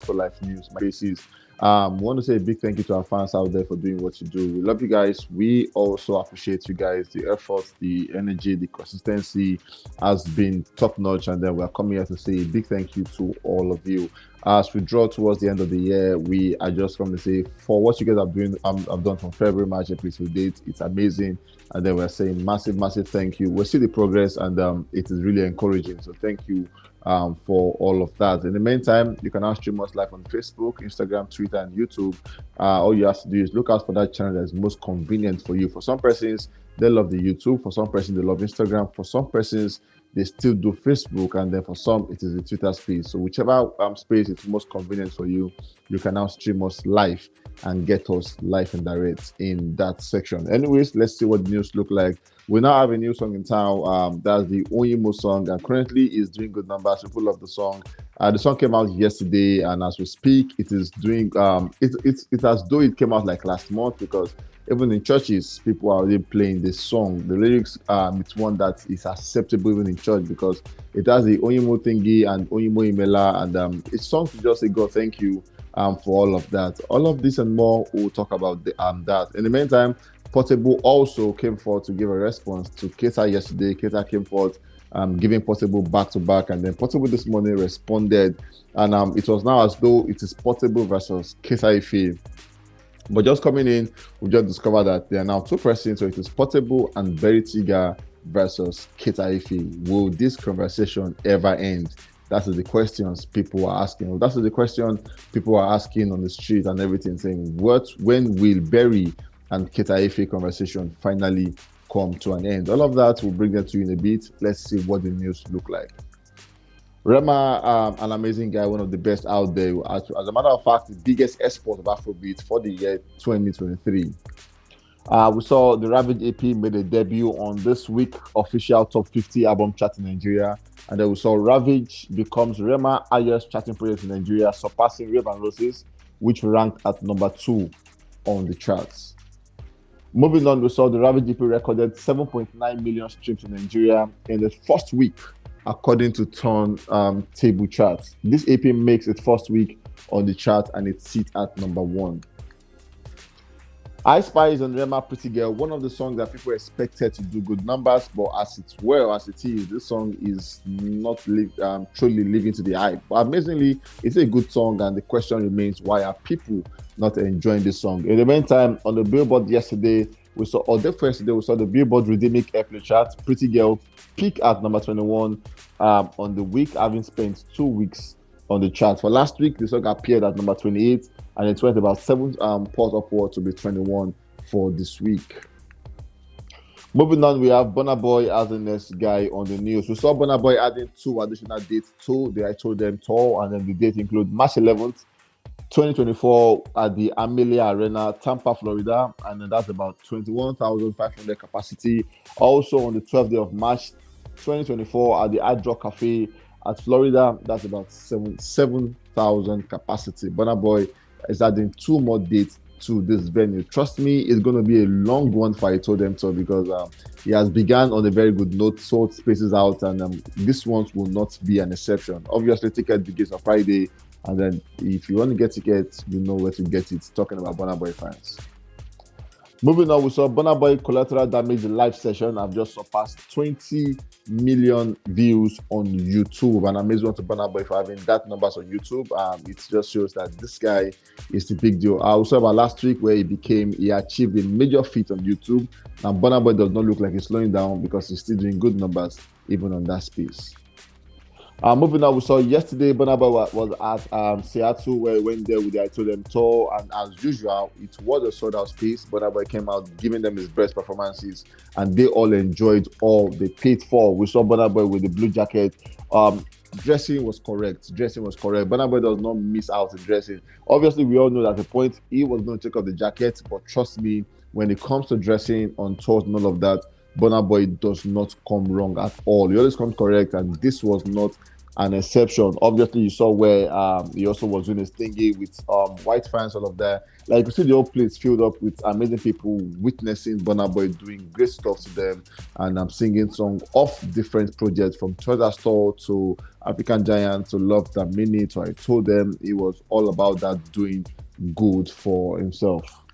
for life news, my faces. Want to say a big thank you to our fans out there for doing what you do. We love you guys. We also appreciate you guys. The effort, the energy, the consistency has been top notch. And then we're coming here to say a big thank you to all of you. As we draw towards the end of the year, we are just going to say for what you guys are doing, I've done from February, March, April to date. It's amazing. And then we're saying massive thank you. We see the progress, and it is really encouraging. So thank you for all of that. In the meantime, you can now stream us live on Facebook, Instagram, Twitter, and YouTube. All you have to do is look out for that channel that is most convenient for you. For some persons, they love the YouTube. For some persons, they love Instagram. For some persons, they still do Facebook, and then for some, it is the Twitter space. So whichever space is most convenient for you, you can now stream us live and get us live and direct in that section. Anyways, let's see what the news look like. We now have a new song in town. That's the Onyemo song, and currently is doing good numbers. People love the song. The song came out yesterday, and as we speak, it is doing. It's as though it came out like last month, because even in churches, people are already playing this song. The lyrics, it's one that is acceptable even in church, because it has the Onyemo thingy and Onyemo Imela, and it's song to just say God thank you for all of that. All of this and more, we'll talk about that. In the meantime, Portable also came forth to give a response to Keta yesterday. Keta came forth giving Portable back to back, and then Portable this morning responded, and it was now as though it is Portable versus Caterefe. But just coming in, we just discovered that there are now two persons, so it is Portable and Berri Tiga versus Caterefe. Will this conversation ever end? That is the questions people are asking. Well, that is the question people are asking on the street and everything, saying, when will Berri and Caterefe conversation finally come to an end? All of that will bring them to you in a bit. Let's see what the news look like. Rema, an amazing guy, one of the best out there. As a matter of fact, the biggest export of Afrobeats for the year 2023. We saw the Ravage EP made a debut on this week official top 50 album chart in Nigeria. And then we saw Ravage becomes Rema highest charting project in Nigeria, surpassing Rave and Roses, which ranked at number 2 on the charts. Moving on, we saw the Ravage EP recorded 7.9 million streams in Nigeria in the first week, according to Turntable charts. This EP makes its first week on the chart, and it sits at number 1. I Spy is on Rema Pretty Girl, one of the songs that people expected to do good numbers, but as it is, this song is not truly living to the hype. But amazingly, it's a good song, and the question remains, why are people not enjoying this song? In the meantime, on the Billboard yesterday, we saw the Billboard Rhythmic Airplay chart. Pretty Girl peaked at number 21 on the week, having spent 2 weeks on the chart. For last week, the song appeared at number 28, and it went about 7 points upward to be 21 for this week. Moving on, we have Burna Boy as the next guy on the news. We saw Burna Boy adding 2 additional dates to the I Told Them tour, and then the dates include March 11th, 2024 at the Amelia Arena, Tampa, Florida, and then that's about 21,500 capacity. Also on the 12th day of March 2024 at the Hard Rock Cafe at Florida, that's about 7,000 capacity. Burna Boy is adding 2 more dates to this venue. Trust me, it's going to be a long one for I Told Them tour, because he has begun on a very good note, sold spaces out, and this one will not be an exception. Obviously, ticket begins on Friday, and then if you want to get tickets, you know where to get it. Talking about Burna Boy fans. Moving on, we saw Burna Boy Collateral Damage live session have just surpassed 20 million views on YouTube. And amazing one to Burna Boy for having that numbers on YouTube. It just shows that this guy is the big deal. I also about last week where he achieved a major feat on YouTube. And Burna Boy does not look like he's slowing down, because he's still doing good numbers even on that space. Moving on, we saw yesterday Burna Boy was at Seattle, where he went there with the I Told Them tour, and as usual, it was a sold out space. Burna Boy came out giving them his best performances, and they all enjoyed all they paid for. We saw Burna Boy with the blue jacket. Dressing was correct. Burna Boy does not miss out in dressing. Obviously, we all know that at the point he was going to take off the jacket, but trust me, when it comes to dressing on tours and all of that, Burna Boy does not come wrong at all. He always comes correct, and this was not an exception. Obviously, you saw where he also was doing his thingy with white fans, all of that. Like you see, the whole place filled up with amazing people witnessing Burna Boy doing great stuff to them, and I'm singing songs off different projects from Treasure Store to African Giant to Love That Minute. So I told them it was all about that doing good for himself.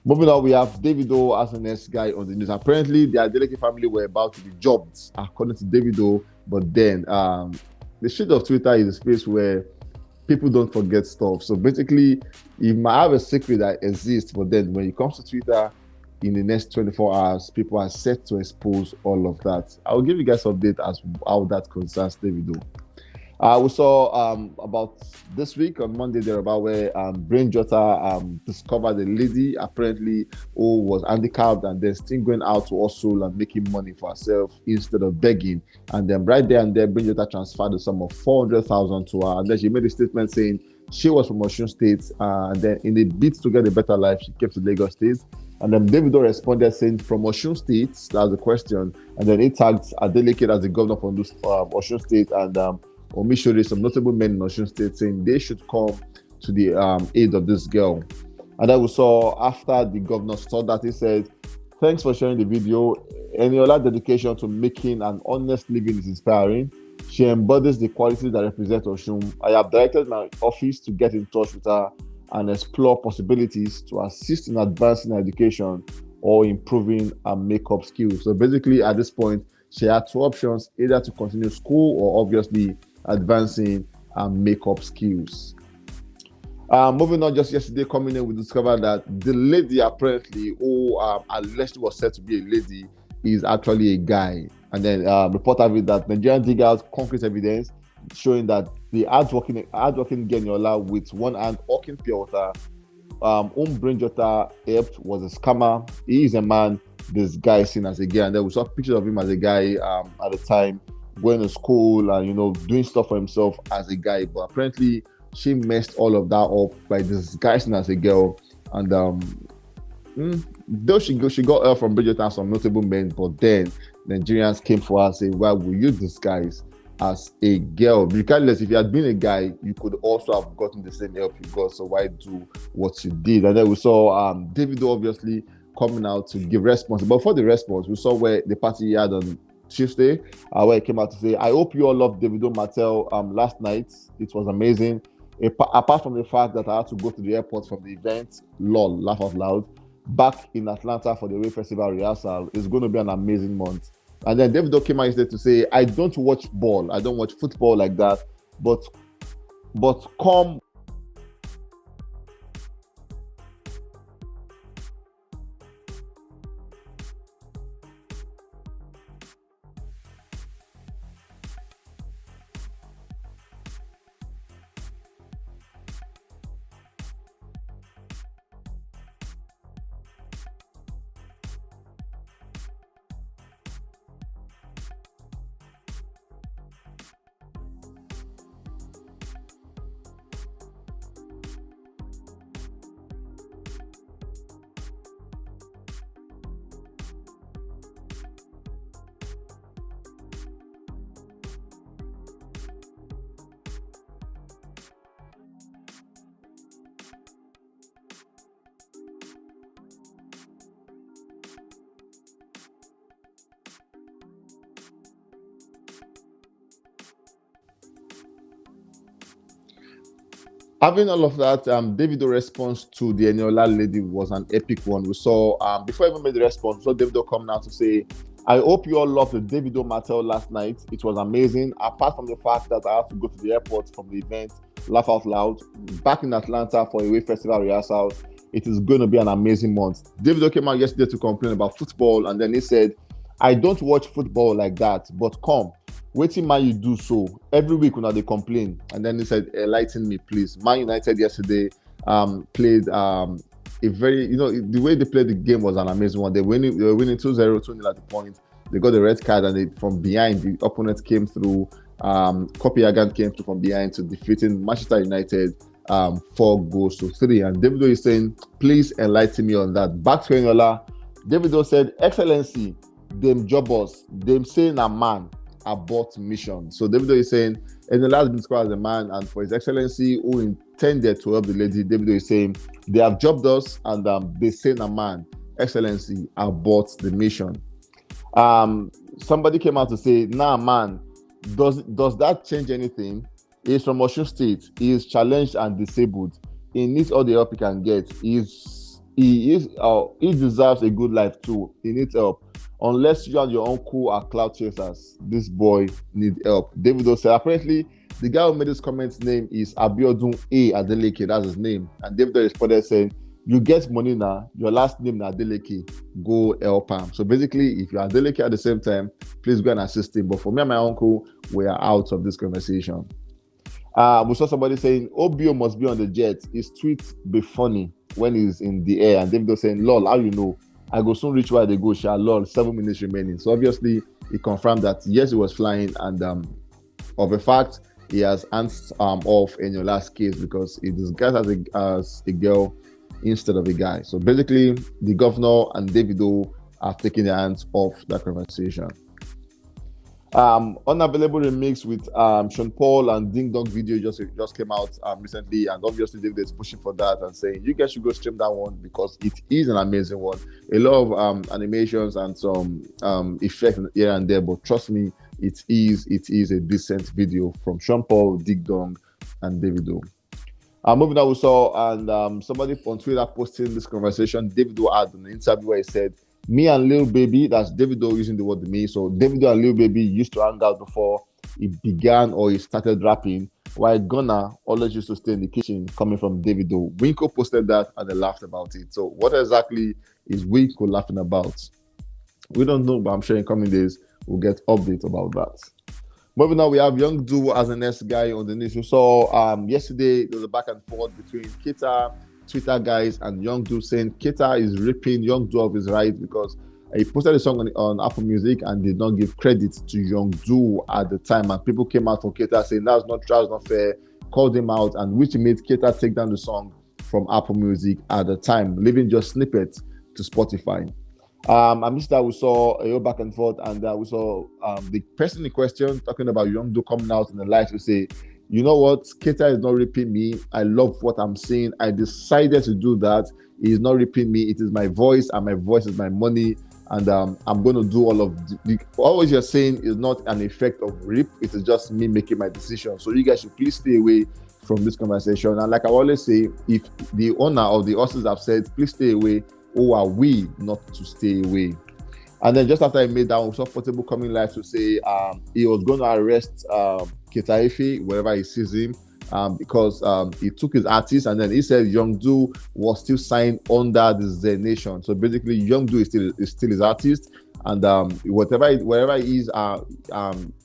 Moving on, we have Davido as the next guy on the news. Apparently, the Adeleke family were about to be jobbed, according to Davido. But then, the street of Twitter is a space where people don't forget stuff. So basically, you might have a secret that exists, but then when it comes to Twitter, in the next 24 hours, people are set to expose all of that. I'll give you guys an update as how that concerns Davido. We saw about this week on Monday there about where Brain Jota discovered a lady apparently who was handicapped and then still going out to hustle and making money for herself instead of begging. And then right there and there, Brain Jota transferred the sum of 400,000 to her. And then she made a statement saying she was from Osun State, and then in the bid to get a better life, she came to Lagos State. And then Davido responded saying, from Osun State, that's the question. And then he tagged Adeleke as the governor from Osun State, and Omi showed some notable men in Osun State saying they should come to the aid of this girl. And then we saw after the governor saw that, he said, thanks for sharing the video. Eniola dedication to making an honest living is inspiring. She embodies the qualities that represent Osun. I have directed my office to get in touch with her and explore possibilities to assist in advancing her education or improving her makeup skills. So basically, at this point, she had two options, either to continue school or obviously advancing her makeup skills. Moving on, just yesterday coming in, we discovered that the lady apparently, who allegedly was said to be a lady, is actually a guy. And then report of it that Nigerian dig out concrete evidence showing that the hardworking Geniola with one hand hawking pure water, Brain Jota helped, was a scammer. He is a man. This guy is seen as a guy, and then we saw pictures of him as a guy at the time going to school and doing stuff for himself as a guy. But apparently, she messed all of that up by disguising as a girl. And though she got help from Bridget and some notable men, but then Nigerians came for her and said, "Why will you disguise as a girl? Regardless, if you had been a guy, you could also have gotten the same help you got. So why do what you did?" And then we saw Davido obviously coming out to give response. But for the response, we saw where the party he had on Tuesday, where he came out to say, "I hope you all loved Davido Mattel last night. It was amazing. Apart from the fact that I had to go to the airport from the event, lol, laugh out loud, back in Atlanta for the Way Festival rehearsal. It's going to be an amazing month." And then Davido came out yesterday to say, "I don't watch ball. I don't watch football like that. But come." Having all of that, Davido response to the Eniola lady was an epic one. We saw, before I even made the response, we saw Davido come out to say, "I hope you all loved the Davido Mattel last night. It was amazing. Apart from the fact that I had to go to the airport from the event, laugh out loud, back in Atlanta for a Way Festival rehearsal. It is going to be an amazing month." Davido came out yesterday to complain about football, and then he said, "I don't watch football like that, but come. Waiting Man you do so every week when they complain." And then he said, "Enlighten me, please." Man United yesterday played a very, the way they played the game was an amazing one. They were winning 2-0, 2-0 at the point. They got the red card, and from behind, the opponent came through. Copenhagen came through from behind to defeating Manchester United 4-3. And Davido is saying, "Please enlighten me on that." Back to Eniola, Davido said, "Excellency, them jobbers, them saying a man. abort mission. So Davido is saying, in the last been described as a man, and for His Excellency who intended to help the lady, Davido is saying, they have jobbed us, and they send a man, Excellency, abort the mission. Somebody came out to say, nah, man, does that change anything? He's from Osun State. He is challenged and disabled. He needs all the help he can get. He deserves a good life too. He needs help. Unless you and your uncle are cloud chasers, this boy needs help. Davido said, apparently, the guy who made this comment name is Abiodun A. Adeleke. That's his name. And Davido responded saying, you get money now, your last name is Adeleke, go help him. So basically, if you're Adeleke at the same time, please go and assist him. But for me and my uncle, we are out of this conversation. We saw somebody saying, OBO must be on the jet. His tweets be funny when he's in the air. And Davido saying, lol, how you know? I go soon reach where they go, shall lol, 7 minutes remaining. So obviously, he confirmed that yes, he was flying, and of a fact, he has hands off in your last case because he disguised as a girl instead of a guy. So basically, the governor and Davido are taking their hands off that conversation. Unavailable remix with Sean Paul and Ding Dong video just came out recently, and obviously David is pushing for that and saying you guys should go stream that one because it is an amazing one. A lot of animations and some effects here and there, but trust me, it is a decent video from Sean Paul, Ding Dong, and Davido. Moving on, we saw and somebody on Twitter posting this conversation. Davido had an interview where he said, me and Lil Baby, that's Davido using the word me. So Davido and Lil Baby used to hang out before he began or he started rapping, while Gunna always used to stay in the kitchen, coming from Davido. Winko posted that and they laughed about it. So what exactly is Winko laughing about? We don't know, but I'm sure in coming days we'll get updates about that. Moving on, we have Young Do as the next guy on the news. We saw yesterday there was a back and forth between Kita, Twitter guys, and Young Do saying Kita is ripping Young Do of his right because he posted a song on Apple Music and did not give credit to Young Do at the time. And people came out for Kita saying that's not true, that's not fair, called him out, and which made Kita take down the song from Apple Music at the time, leaving just snippets to Spotify. I missed that we saw a back and forth, and we saw the person in question talking about Young Do coming out in the live to say, you know what, Kita is not ripping me. I love what I'm saying. I decided to do that. He is not ripping me. It is my voice, and my voice is my money. And I'm going to do all of all what you're saying is not an effect of rip. It is just me making my decision. So you guys should please stay away from this conversation. And like I always say, if the owner of the horses have said, please stay away, who are we not to stay away? And then just after I made that one, we saw Portable coming live to say he was going to arrest Caterefe wherever he sees him because he took his artist, and then he said Young Do was still signed under the Z Nation. So basically, Young Do is still his artist, and wherever he is,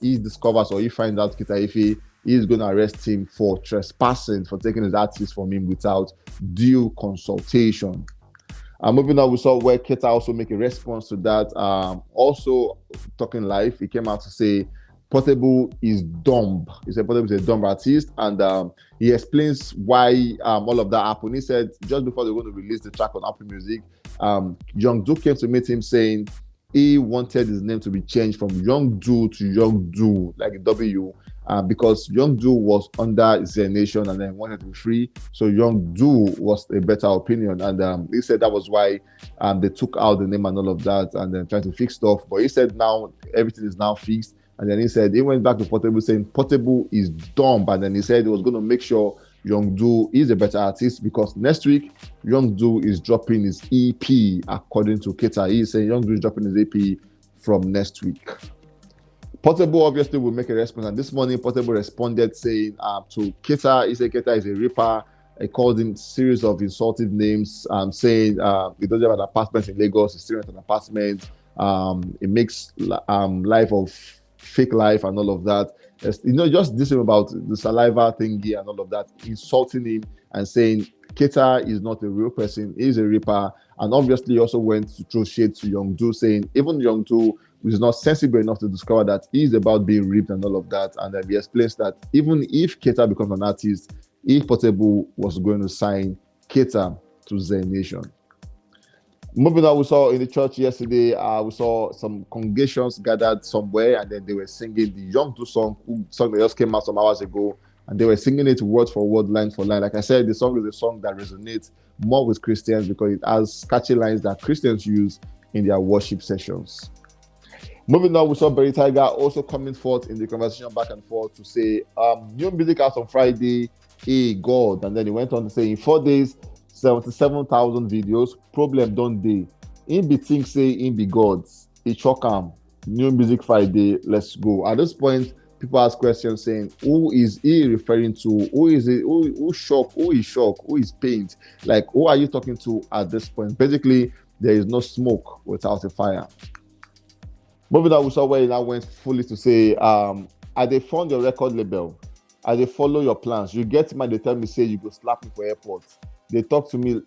he discovers or he finds out Caterefe, he's going to arrest him for trespassing, for taking his artist from him without due consultation. Moving on, we saw where Keta also make a response to that. Also talking live, he came out to say Portable is dumb. He said Portable is a dumb artist, and he explains why all of that happened. He said just before they were going to release the track on Apple Music, Young Do came to meet him saying he wanted his name to be changed from Young Do to Young Do, like a W. Because Young Do was under Z Nation and then wanted to be free. So Young Do was a better opinion. And he said that was why they took out the name and all of that and then tried to fix stuff. But he said now everything is now fixed. And then he said he went back to Portable saying Portable is dumb. And then he said he was going to make sure Young Do is a better artist because next week Young Do is dropping his EP according to Keta. He's saying Young Do is dropping his EP from next week. Portable obviously will make a response, and this morning Portable responded saying to Keta, he said Keta is a rapper. He called him series of insultive names, saying he doesn't have an apartment in Lagos, he's still at an apartment. It makes life of fake life and all of that. Just this about the saliva thingy and all of that, insulting him and saying Keta is not a real person, he's a rapper. And obviously he also went to throw shade to Young Do, saying even Young Do is not sensible enough to discover that he's about being ripped and all of that. And then he explains that even if Keta becomes an artist, if Portable was going to sign Keta to Z Nation. Moving on, we saw in the church yesterday, we saw some congregations gathered somewhere, and then they were singing the Young Do song that just came out some hours ago, and they were singing it word for word, line for line. Like I said, the song is a song that resonates more with Christians because it has catchy lines that Christians use in their worship sessions. Moving on, we saw Berri Tiga also coming forth in the conversation back and forth to say, new music out on Friday, hey God. And then he went on to say, in 4 days, 77,000 videos, problem don't they? In be think say in be gods. It shock new music Friday, let's go. At this point, people ask questions saying, who is he referring to? Who is it? Who shock? Who is shock? Who is paint? Like, who are you talking to at this point? Basically, there is no smoke without a fire. Moving on, we saw where he now went fully to say, I they fund your record label. I they follow your plans. You get mad, they tell me say you go slap me for airport. They talk to me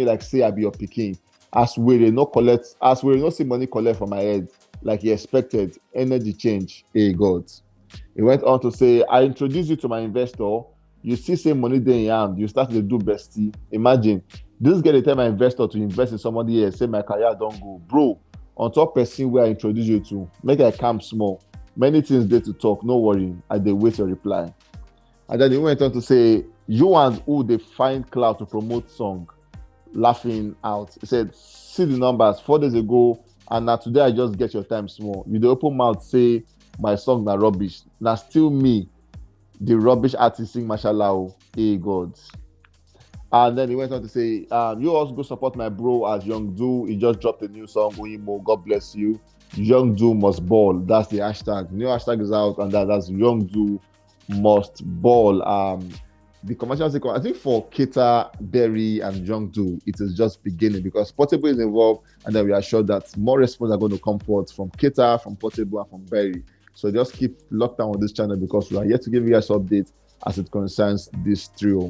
like say I be your pikin. As we no see money collect from my head like he expected. Energy change. Hey God. He went on to say, I introduce you to my investor. You see say money there in your hand. You start to do bestie. Imagine this guy they tell my investor to invest in somebody else. Say my career don't go, bro. On top person where I introduce you to, make I calm small. Many things there to talk, no worry. I dey wait your reply. And then he went on to say, you and who they find cloud to promote song, laughing out. He said, see the numbers 4 days ago, and now today I just get your time small. You the open mouth say my song na rubbish. Now still me, the rubbish artist sing mashallah. Hey God. And then he went on to say, you also go support my bro as Young Do. He just dropped a new song, Oyimo, God bless you. Young Do must ball. That's the hashtag. New hashtag is out, and that's Young Do must ball. The commercial sequence, I think for Kita, Berri, and Young Do, it is just beginning because Portable is involved, and then we are sure that more response are going to come forth from Kita, from Portable, and from Berri. So just keep locked down on this channel because we are yet to give you guys updates as it concerns this trio.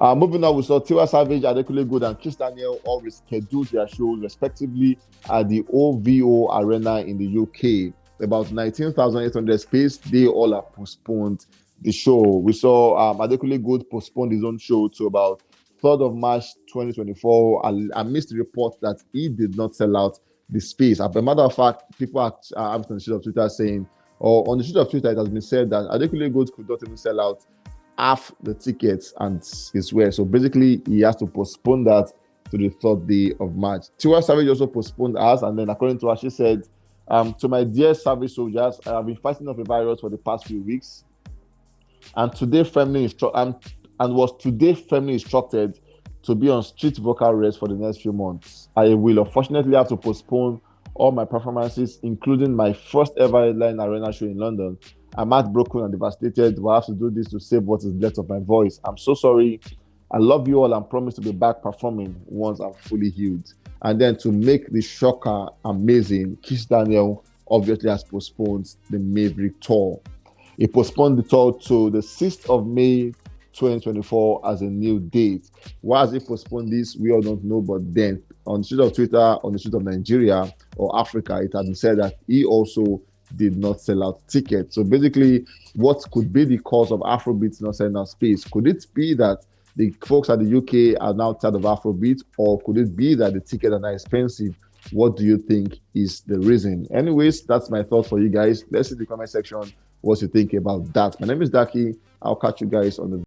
Moving on, we saw Tiwa Savage, Adekunle Gold, and Chris Daniel all rescheduled their shows respectively at the OVO Arena in the UK. About 19,800 space, they all are postponed the show. We saw Adekunle Gold postponed his own show to about 3rd of March 2024. I missed the report that he did not sell out the space. As a matter of fact, people are on the sheet of Twitter saying, or on the sheet of Twitter, it has been said that Adekunle Gold could not even sell out half the tickets and his way. So basically, he has to postpone that to the 3rd day of March. Tiwa Savage also postponed us, and then according to her, she said, to my dear Savage soldiers, I have been fighting off a virus for the past few weeks, and was today firmly instructed to be on strict vocal rest for the next few months. I will unfortunately have to postpone all my performances, including my first ever headline arena show in London. I'm heartbroken and devastated, but I have to do this to save what is left of my voice. I'm so sorry. I love you all and promise to be back performing once I'm fully healed. And then to make the shocker amazing, Chris Daniel obviously has postponed the Maverick tour. He postponed the tour to the 6th of May 2024 as a new date. Why has he postponed this? We all don't know, but then on the street of Twitter, on the street of Nigeria or Africa, it has been said that he also did not sell out tickets. So basically, what could be the cause of Afrobeats not selling out space? Could it be that the folks at the UK are now tired of Afrobeats, or could it be that the tickets are not expensive? What do you think is the reason? Anyways, that's my thought for you guys. Let's see in the comment section what you think about that. My name is Daki. I'll catch you guys on the